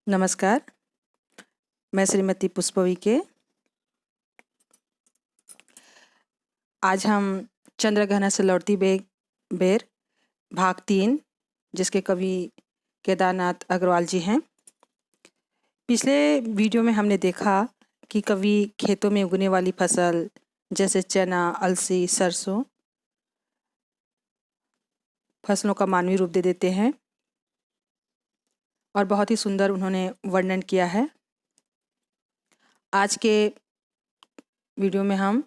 नमस्कार, मैं श्रीमती पुष्पवी के। आज हम चंद्रग्रहण से लौटती बेर भाग 3, जिसके कवि केदारनाथ अग्रवाल जी हैं। पिछले वीडियो में हमने देखा कि कवि खेतों में उगने वाली फसल जैसे चना, अलसी, सरसों फसलों का मानवीय रूप दे देते हैं और बहुत ही सुंदर उन्होंने वर्णन किया है। आज के वीडियो में हम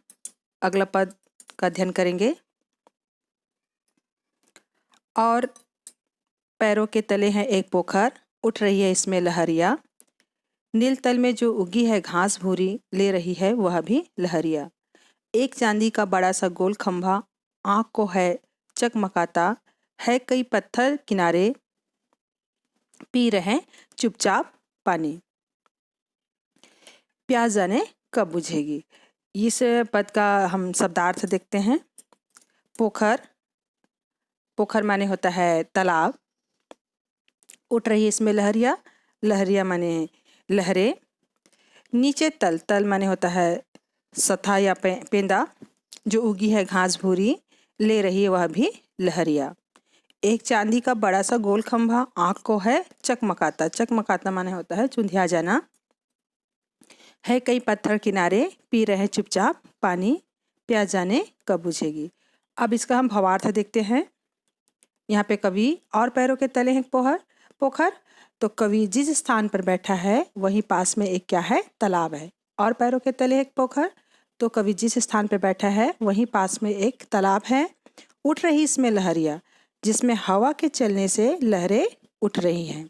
अगला पद का अध्ययन करेंगे। और पैरों के तले है एक पोखर, उठ रही है इसमें लहरिया। नील तल में जो उगी है घास भूरी, ले रही है वह भी लहरिया। एक चांदी का बड़ा सा गोल खंभा, आँख को है चकमकाता, है कई पत्थर किनारे, पी रहे चुपचाप पानी। प्यास जाने कब बुझेगी। इस पद का हम शब्दार्थ देखते हैं। पोखर, पोखर माने होता है तालाब। उठ रही इसमें लहरिया, लहरिया माने लहरें। नीचे तल, तल माने होता है सथा या पेंदा। जो उगी है घास भूरी, ले रही है वह भी लहरिया। एक चांदी का बड़ा सा गोल खंभा, आँख को है चकमकाता। चकमकाता माने होता है चुंधिया जाना। है कई पत्थर किनारे, पी रहे चुपचाप पानी, प्यास जाने कब बुझेगी। अब इसका हम भावार्थ देखते हैं। यहाँ पे कवि और पैरों के तले हैं पोखर, तो कवि जिस स्थान पर बैठा है वहीं पास में एक क्या है, तालाब है। और पैरों के तले एक पोखर, तो कवि जिस स्थान पर बैठा है वहीं पास में एक तालाब है। उठ रही इसमें लहरिया, जिसमें हवा के चलने से लहरें उठ रही हैं।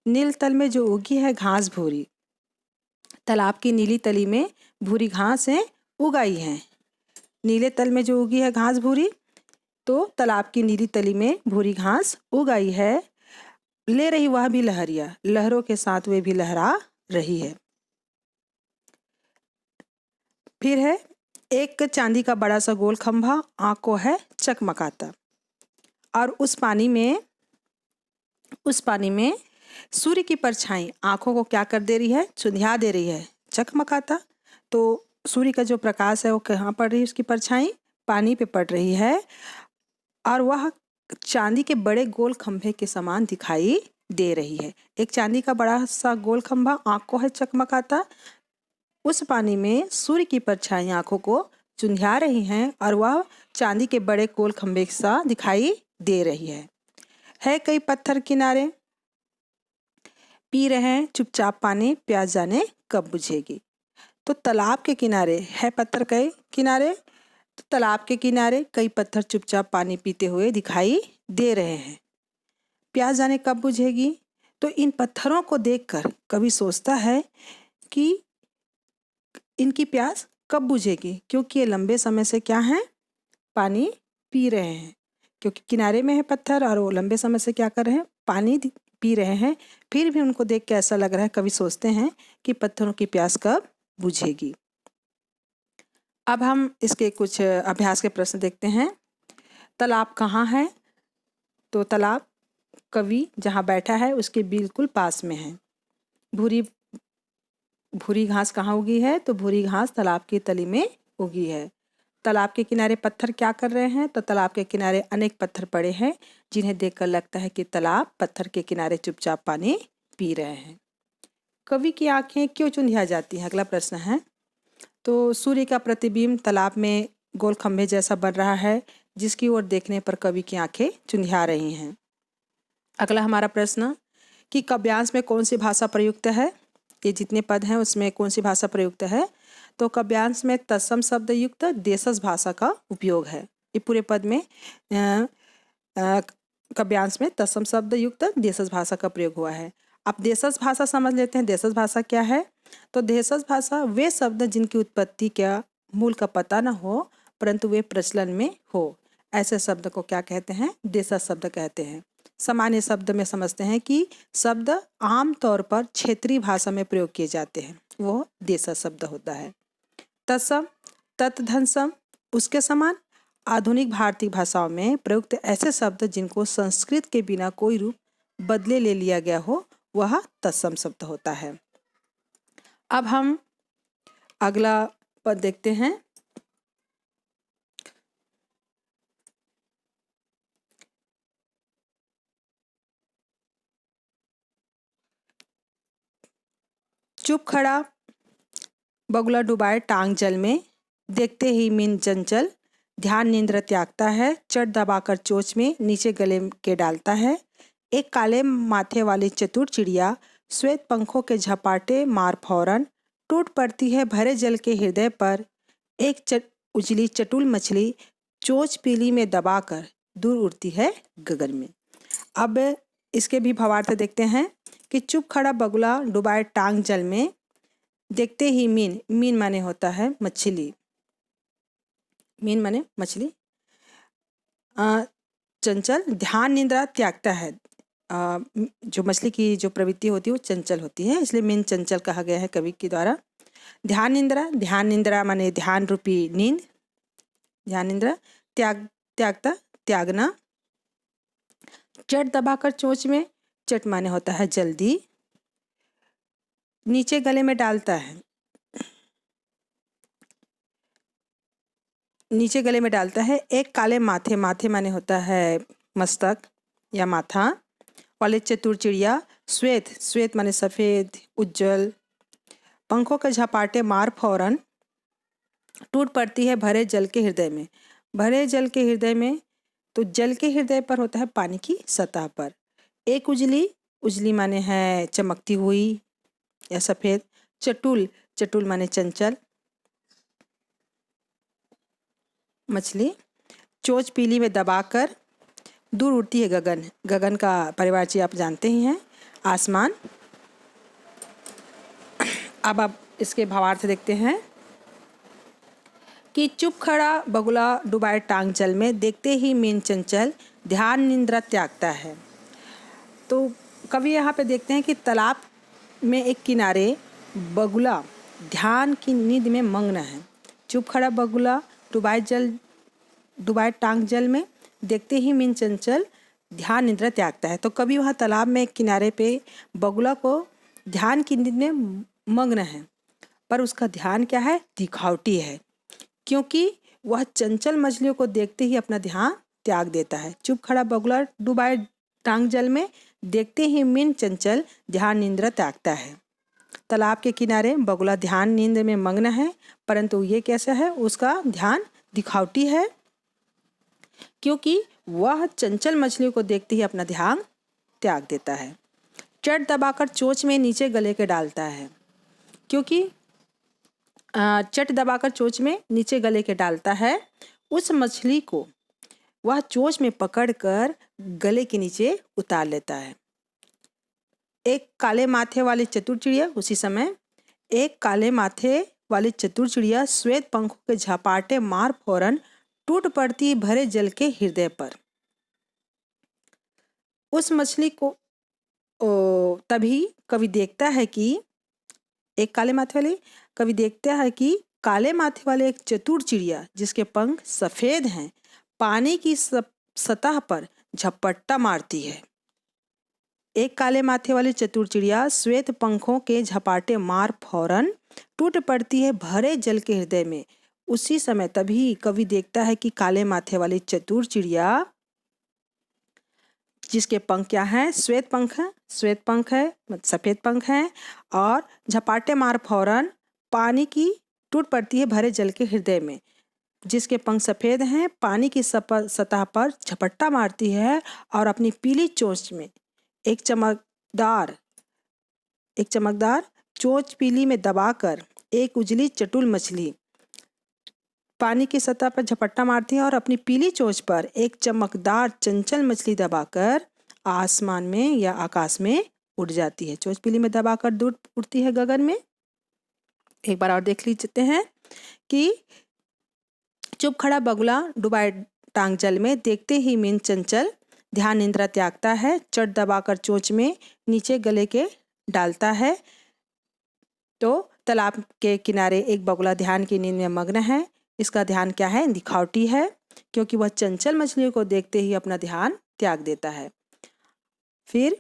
नील तल में जो उगी है घास भूरी, तालाब की नीली तली में भूरी घास है उगाई है। नीले तल में जो उगी है घास भूरी, तो तालाब की नीली तली में भूरी घास उगाई है। ले रही वह भी लहरिया, लहरों के साथ वे भी लहरा रही है। फिर है एक चांदी का बड़ा सा गोल खंभा, आँख को है चकमकाता। और उस पानी में सूर्य की परछाई आँखों को क्या कर दे रही है, चुंधिया दे रही है। चकमकाता, तो सूर्य का जो प्रकाश है वो कहाँ पड़ रही है, उसकी परछाई पानी पे पड़ रही है और वह चांदी के बड़े गोल खंभे के समान दिखाई दे रही है। एक चांदी का बड़ा सा गोल खंभा, आँख को है चकमकाता। उस पानी में सूर्य की परछाई आँखों को चुंधिया रही हैं और वह चांदी के बड़े गोल खंभे सा दिखाई दे रही है कई पत्थर किनारे, पी रहे हैं चुपचाप पानी, प्यास जाने कब बुझेगी। तो तालाब के किनारे है पत्थर कई किनारे, तो तालाब के किनारे कई पत्थर चुपचाप पानी पीते हुए दिखाई दे रहे हैं। प्यास जाने कब बुझेगी। तो इन पत्थरों को देखकर कवि सोचता है कि इनकी प्यास कब बुझेगी, क्योंकि ये लंबे समय से क्या है, पानी पी रहे हैं। क्योंकि किनारे में है पत्थर और वो लंबे समय से क्या कर रहे हैं, पानी पी रहे हैं। फिर भी उनको देख के ऐसा लग रहा है, कवि सोचते हैं कि पत्थरों की प्यास कब बुझेगी। अब हम इसके कुछ अभ्यास के प्रश्न देखते हैं। तालाब कहाँ है, तो तालाब कवि जहाँ बैठा है उसके बिल्कुल पास में है। भूरी घास कहाँ उगी है, तो भूरी घास तालाब की तली में उगी है। तालाब के किनारे पत्थर क्या कर रहे हैं, तो तालाब के किनारे अनेक पत्थर पड़े हैं जिन्हें देखकर लगता है कि तालाब पत्थर के किनारे चुपचाप पानी पी रहे हैं। कवि की आंखें क्यों चुंधिया जाती हैं, अगला प्रश्न है। तो सूर्य का प्रतिबिंब तालाब में गोल खंभे जैसा बन रहा है, जिसकी ओर देखने पर कवि की आंखें चुंधिया रही हैं। अगला हमारा प्रश्न कि काव्यांश में कौन सी भाषा प्रयुक्त है। ये जितने पद हैं उसमें कौन सी भाषा प्रयुक्त है, तो काव्यांश में तत्सम शब्द युक्त देशज भाषा का उपयोग है। ये पूरे पद में काव्यांश में तत्सम शब्द युक्त देशज भाषा का प्रयोग हुआ है। अब देशज भाषा समझ लेते हैं। देशज भाषा क्या है, तो देशज भाषा वे शब्द जिनकी उत्पत्ति क्या मूल का पता न हो परंतु वे प्रचलन में हो, ऐसे शब्द को क्या कहते हैं, देशज शब्द कहते हैं। सामान्य शब्द में समझते हैं कि शब्द आम तौर पर क्षेत्रीय भाषा में प्रयोग किए जाते हैं, वो देशज शब्द होता है। तत्सम, तत्धंसम, उसके समान। आधुनिक भारतीय भाषाओं में प्रयुक्त ऐसे शब्द जिनको संस्कृत के बिना कोई रूप बदले ले लिया गया हो, वह तत्सम शब्द होता है। अब हम अगला पद देखते हैं। चुप खड़ा बगुला डुबाए टांग जल में, देखते ही मीन चंचल ध्यान निंद्र त्यागता है, चट दबाकर चोंच में नीचे गले के डालता है। एक काले माथे वाली चतुर चिड़िया श्वेत पंखों के झपाटे मार फौरन टूट पड़ती है भरे जल के हृदय पर। एक उजली चटुल मछली चोंच पीली में दबाकर दूर उड़ती है गगन में। अब इसके भी भावार्थ देखते हैं कि चुप खड़ा बगुला डुबाए टांग जल में, देखते ही मीन, मीन माने होता है मछली, मीन माने मछली, चंचल ध्यान निंद्रा त्यागता है। जो मछली की जो प्रवृत्ति होती है वो चंचल होती है, इसलिए मीन चंचल कहा गया है कवि के द्वारा। ध्यान निंद्रा माने ध्यान रूपी नींद, ध्यान निंद्रा, त्यागता त्यागना। चट दबाकर चोंच में, चट माने होता है जल्दी, नीचे गले में डालता है, नीचे गले में डालता है। एक काले माथे, माथे माने होता है मस्तक या माथा, वाले चतुर चिड़िया श्वेत, श्वेत माने सफ़ेद उज्जवल, पंखों के झपाटे मार फौरन टूट पड़ती है भरे जल के हृदय में। भरे जल के हृदय में, तो जल के हृदय पर होता है पानी की सतह पर। एक उजली, उजली माने है चमकती हुई या सफ़ेद, चटुल, चटुल माने चंचल मछली, चोंच पीली में दबाकर दूर उड़ती है गगन। गगन का परिवारची आप जानते ही हैं, आसमान। अब आप इसके भावार्थ देखते हैं कि चुप खड़ा बगुला डुबाए टांग जल में, देखते ही मीन चंचल ध्यान निंद्रा त्यागता है। तो कवि यहाँ पे देखते हैं कि तालाब में एक किनारे बगुला ध्यान की नींद में मग्न है। चुप खड़ा बगुला डुबाए टांग जल में, देखते ही मीन चंचल ध्यान निद्रा त्यागता है। तो कभी वहाँ तालाब में किनारे पे बगुला को ध्यान की नींद में मग्न है, पर उसका ध्यान क्या है, दिखावटी है, क्योंकि वह चंचल मछलियों को देखते ही अपना ध्यान त्याग देता है। चुप खड़ा बगुला डुबाए टांग जल में, देखते ही मीन चंचल ध्यान निद्रा त्यागता है। तालाब के किनारे बगुला ध्यान नींद में मग्न है, परंतु ये कैसा है, उसका ध्यान दिखावटी है, क्योंकि वह चंचल मछलियों को देखते ही अपना ध्यान त्याग देता है। चट दबाकर चोंच में नीचे गले के डालता है, क्योंकि चट दबाकर चोंच में नीचे गले के डालता है। उस मछली को वह चोंच में पकड़कर गले के नीचे उतार लेता है। एक काले माथे वाली चतुर चिड़िया, उसी समय एक काले माथे वाली चतुर चिड़िया श्वेत पंखों के झपाटे मार फौरन टूट पड़ती भरे जल के हृदय पर। उस मछली को तभी कवि देखता है कि एक काले माथे वाली, कवि देखता है कि काले माथे वाले एक चतुर चिड़िया जिसके पंख सफ़ेद हैं, पानी की सतह पर झपट्टा मारती है। एक काले माथे वाली चतुर चिड़िया श्वेत पंखों के झपाटे मार फौरन टूट पड़ती है भरे जल के हृदय में। उसी समय तभी कवि देखता है कि काले माथे वाली चतुर चिड़िया जिसके पंख क्या हैं, श्वेत पंख है, श्वेत पंख है, सफ़ेद पंख हैं, और झपाटे मार फौरन पानी की टूट पड़ती है भरे जल के हृदय में। जिसके पंख सफ़ेद हैं, पानी की सतह पर झपट्टा मारती है और अपनी पीली चोंच में एक चमकदार चोंच पीली में दबाकर एक उजली चटुल मछली पानी की सतह पर झपट्टा मारती है और अपनी पीली चोंच पर एक चमकदार चंचल मछली दबाकर आसमान में या आकाश में उड़ जाती है। चोंच पीली में दबाकर दूर उड़ती है गगन में। एक बार और देख लीजिए हैं कि चुप खड़ा बगुला डुबाए टांग जल में, देखते ही मीन चंचल ध्यान निंद्रा त्यागता है, चट दबाकर चोंच में नीचे गले के डालता है। तो तालाब के किनारे एक बगुला ध्यान की नींद में मग्न है। इसका ध्यान क्या है, दिखावटी है, क्योंकि वह चंचल मछलियों को देखते ही अपना ध्यान त्याग देता है। फिर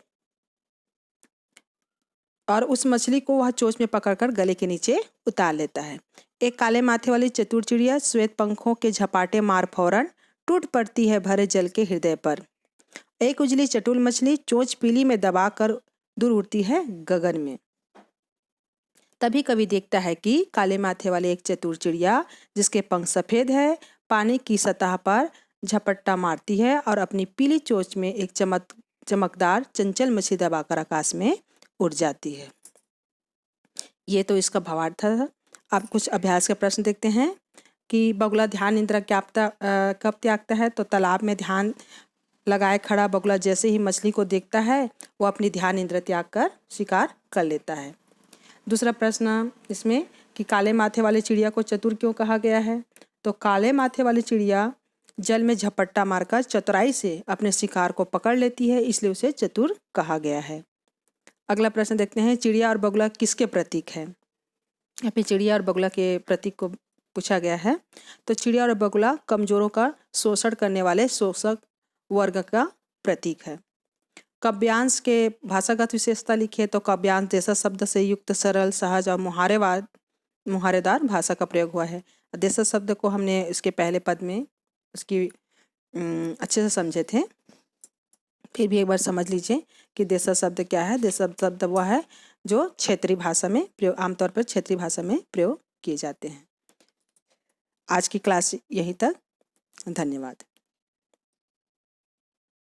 और उस मछली को वह चोंच में पकड़कर गले के नीचे उतार लेता है। एक काले माथे वाली चतुर चिड़िया श्वेत पंखों के झपाटे मार फौरन टूट पड़ती है भरे जल के हृदय पर। एक उजली चटुल मछली चोंच पीली में दबाकर दूर उड़ती है गगन में। तभी कवि देखता है कि काले माथे वाले एक चतुर चिड़िया जिसके पंख सफ़ेद है पानी की सतह पर झपट्टा मारती है और अपनी पीली चोंच में एक चमकदार चंचल मछली दबाकर आकाश में उड़ जाती है। ये तो इसका भावार्थ था। अब कुछ अभ्यास के प्रश्न देखते हैं कि बगुला ध्यान निद्रा कब त्यागता है। तो तालाब में ध्यान लगाए खड़ा बगुला जैसे ही मछली को देखता है वो अपनी ध्यान निद्रा त्याग कर शिकार कर लेता है। दूसरा प्रश्न इसमें कि काले माथे वाले चिड़िया को चतुर क्यों कहा गया है। तो काले माथे वाली चिड़िया जल में झपट्टा मारकर चतुराई से अपने शिकार को पकड़ लेती है, इसलिए उसे चतुर कहा गया है। अगला प्रश्न देखते हैं, चिड़िया और बगुला किसके प्रतीक है। यहाँ पे चिड़िया और बगुला के प्रतीक को पूछा गया है। तो चिड़िया और बगुला कमजोरों का शोषण करने वाले शोषक वर्ग का प्रतीक है। काव्यांश के भाषागत विशेषता लिखिए। तो काव्यांश देशज शब्द से युक्त सरल सहज और मुहारेदार भाषा का प्रयोग हुआ है। देशज शब्द को हमने इसके पहले पद में उसकी अच्छे से समझे थे, फिर भी एक बार समझ लीजिए कि देशज शब्द क्या है। देशज शब्द वह है जो क्षेत्रीय भाषा में प्रयोग, आमतौर पर क्षेत्रीय भाषा में प्रयोग किए जाते हैं। आज की क्लास यहीं तक। धन्यवाद।